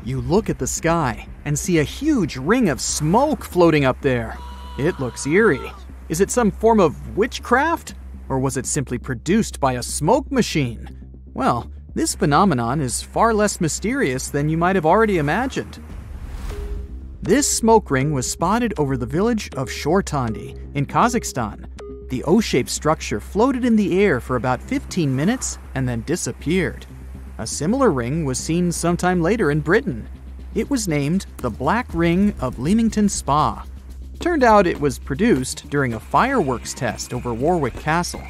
You look at the sky and see a huge ring of smoke floating up there. It looks eerie. Is it some form of witchcraft? Or was it simply produced by a smoke machine? Well, this phenomenon is far less mysterious than you might have already imagined. This smoke ring was spotted over the village of Shortandi in Kazakhstan. The O-shaped structure floated in the air for about 15 minutes and then disappeared. A similar ring was seen sometime later in Britain. It was named the Black Ring of Leamington Spa. Turned out it was produced during a fireworks test over Warwick Castle.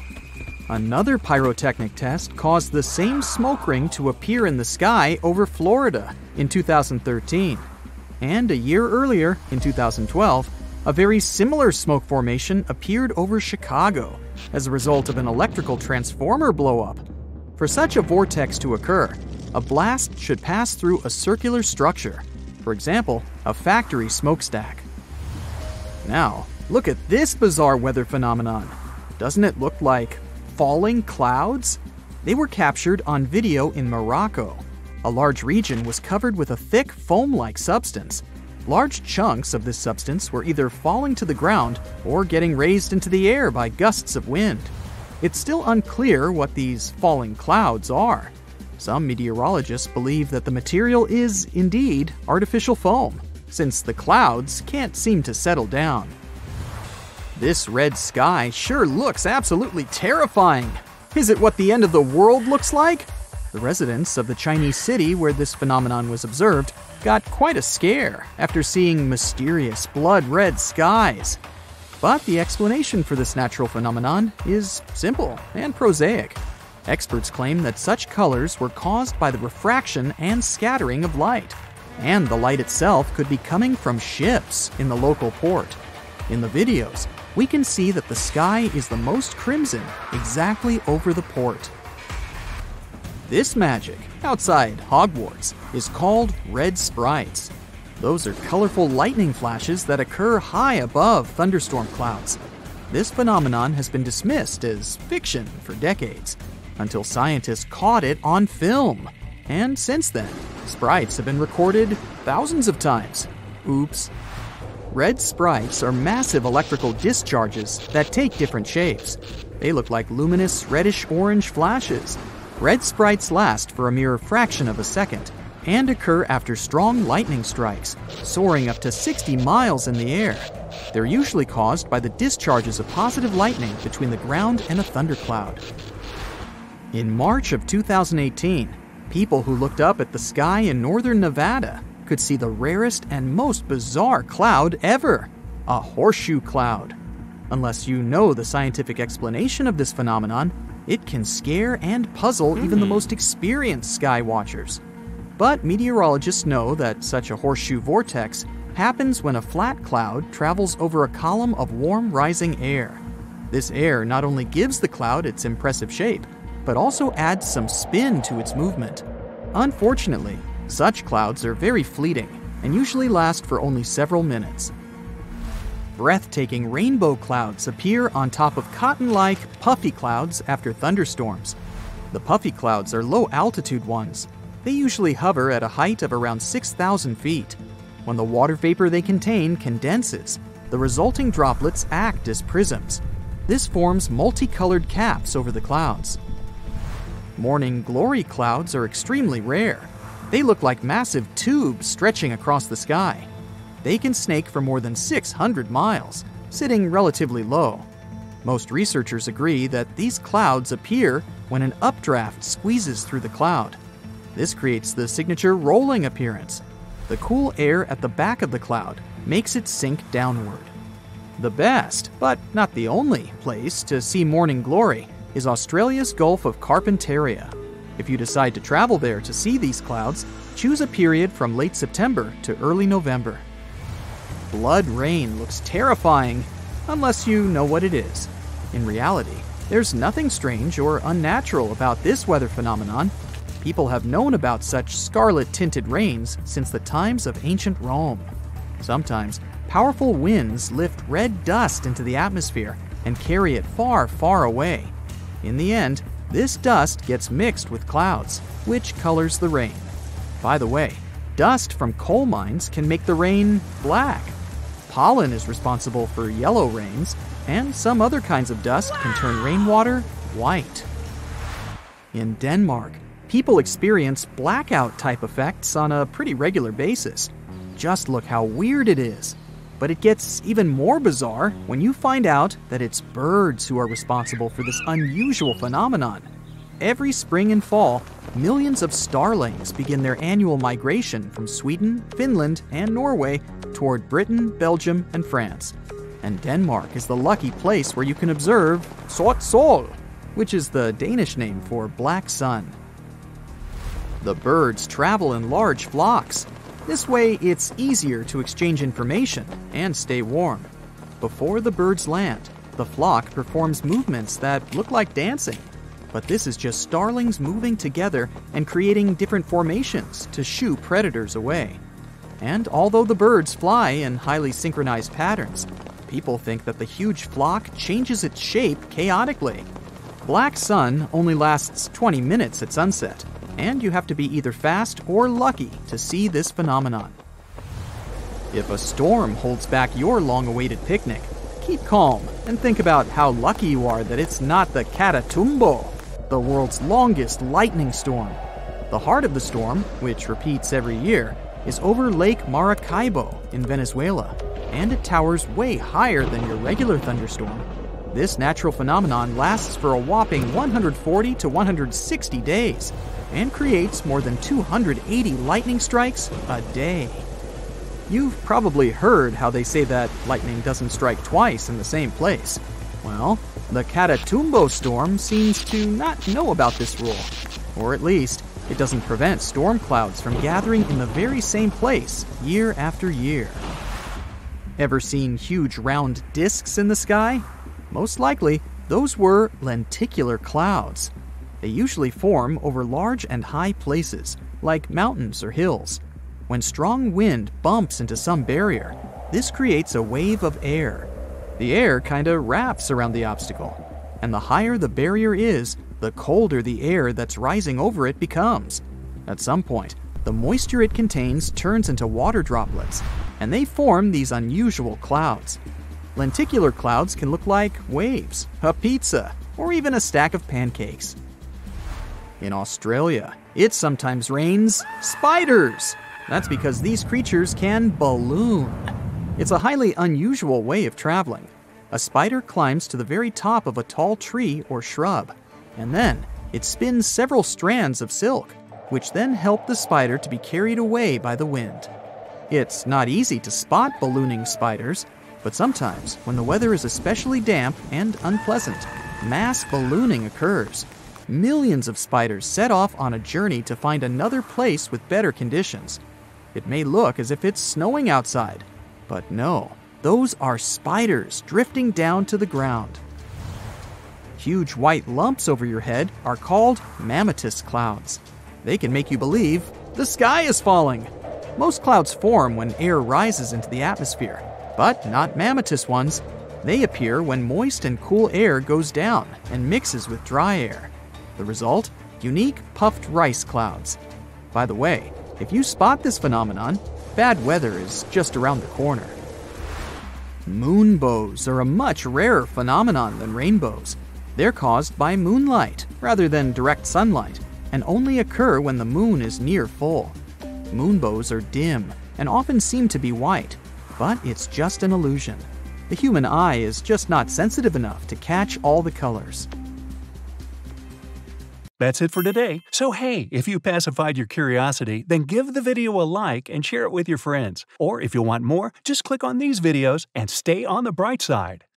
Another pyrotechnic test caused the same smoke ring to appear in the sky over Florida in 2013. And a year earlier, in 2012, a very similar smoke formation appeared over Chicago as a result of an electrical transformer blow-up. For such a vortex to occur, a blast should pass through a circular structure, for example, a factory smokestack. Now, look at this bizarre weather phenomenon. Doesn't it look like falling clouds? They were captured on video in Morocco. A large region was covered with a thick foam-like substance. Large chunks of this substance were either falling to the ground or getting raised into the air by gusts of wind. It's still unclear what these falling clouds are. Some meteorologists believe that the material is, indeed, artificial foam, since the clouds can't seem to settle down. This red sky sure looks absolutely terrifying. Is it what the end of the world looks like? The residents of the Chinese city where this phenomenon was observed got quite a scare after seeing mysterious blood-red skies. But the explanation for this natural phenomenon is simple and prosaic. Experts claim that such colors were caused by the refraction and scattering of light, and the light itself could be coming from ships in the local port. In the videos, we can see that the sky is the most crimson exactly over the port. This magic, outside Hogwarts, is called red sprites. Those are colorful lightning flashes that occur high above thunderstorm clouds. This phenomenon has been dismissed as fiction for decades, until scientists caught it on film. And since then, sprites have been recorded thousands of times. Oops. Red sprites are massive electrical discharges that take different shapes. They look like luminous reddish-orange flashes. Red sprites last for a mere fraction of a second and occur after strong lightning strikes, soaring up to 60 miles in the air. They're usually caused by the discharges of positive lightning between the ground and a thundercloud. In March of 2018, people who looked up at the sky in northern Nevada could see the rarest and most bizarre cloud ever, a horseshoe cloud. Unless you know the scientific explanation of this phenomenon, it can scare and puzzle even the most experienced sky watchers. But meteorologists know that such a horseshoe vortex happens when a flat cloud travels over a column of warm rising air. This air not only gives the cloud its impressive shape, but also adds some spin to its movement. Unfortunately, such clouds are very fleeting and usually last for only several minutes. Breathtaking rainbow clouds appear on top of cotton-like, puffy clouds after thunderstorms. The puffy clouds are low-altitude ones. They usually hover at a height of around 6,000 feet. When the water vapor they contain condenses, the resulting droplets act as prisms. This forms multicolored caps over the clouds. Morning glory clouds are extremely rare. They look like massive tubes stretching across the sky. They can snake for more than 600 miles, sitting relatively low. Most researchers agree that these clouds appear when an updraft squeezes through the cloud. This creates the signature rolling appearance. The cool air at the back of the cloud makes it sink downward. The best, but not the only, place to see morning glory is Australia's Gulf of Carpentaria. If you decide to travel there to see these clouds, choose a period from late September to early November. Blood rain looks terrifying, unless you know what it is. In reality, there's nothing strange or unnatural about this weather phenomenon. People have known about such scarlet-tinted rains since the times of ancient Rome. Sometimes, powerful winds lift red dust into the atmosphere and carry it far, far away. In the end, this dust gets mixed with clouds, which colors the rain. By the way, Dust from coal mines can make the rain black. Pollen is responsible for yellow rains, and some other kinds of dust can turn rainwater white. In Denmark, people experience blackout-type effects on a pretty regular basis. Just look how weird it is. But it gets even more bizarre when you find out that it's birds who are responsible for this unusual phenomenon. Every spring and fall, millions of starlings begin their annual migration from Sweden, Finland, and Norway toward Britain, Belgium, and France. And Denmark is the lucky place where you can observe sort sol, which is the Danish name for black sun. The birds travel in large flocks. This way, it's easier to exchange information and stay warm. Before the birds land, the flock performs movements that look like dancing. But this is just starlings moving together and creating different formations to shoo predators away. And although the birds fly in highly synchronized patterns, people think that the huge flock changes its shape chaotically. Black sun only lasts 20 minutes at sunset, and you have to be either fast or lucky to see this phenomenon. If a storm holds back your long-awaited picnic, keep calm and think about how lucky you are that it's not the Catatumbo, the world's longest lightning storm. The heart of the storm, which repeats every year, is over Lake Maracaibo in Venezuela, and it towers way higher than your regular thunderstorm. This natural phenomenon lasts for a whopping 140 to 160 days and creates more than 280 lightning strikes a day. You've probably heard how they say that lightning doesn't strike twice in the same place. Well, the Catatumbo storm seems to not know about this rule, or at least it doesn't prevent storm clouds from gathering in the very same place year after year. Ever seen huge round discs in the sky? Most likely, those were lenticular clouds. They usually form over large and high places, like mountains or hills. When strong wind bumps into some barrier, this creates a wave of air. The air kinda wraps around the obstacle, and the higher the barrier is, the colder the air that's rising over it becomes. At some point, the moisture it contains turns into water droplets, and they form these unusual clouds. Lenticular clouds can look like waves, a pizza, or even a stack of pancakes. In Australia, it sometimes rains spiders. That's because these creatures can balloon. It's a highly unusual way of traveling. A spider climbs to the very top of a tall tree or shrub, and then it spins several strands of silk, which then help the spider to be carried away by the wind. It's not easy to spot ballooning spiders, but sometimes, when the weather is especially damp and unpleasant, mass ballooning occurs. Millions of spiders set off on a journey to find another place with better conditions. It may look as if it's snowing outside, but no, those are spiders drifting down to the ground. Huge white lumps over your head are called mammatus clouds. They can make you believe the sky is falling. Most clouds form when air rises into the atmosphere, but not mammatus ones. They appear when moist and cool air goes down and mixes with dry air. The result? Unique puffed rice clouds. By the way, if you spot this phenomenon, bad weather is just around the corner. Moonbows are a much rarer phenomenon than rainbows. They're caused by moonlight rather than direct sunlight, and only occur when the moon is near full. Moonbows are dim and often seem to be white, but it's just an illusion. The human eye is just not sensitive enough to catch all the colors. That's it for today. So hey, if you pacified your curiosity, then give the video a like and share it with your friends. Or if you want more, just click on these videos and stay on the bright side.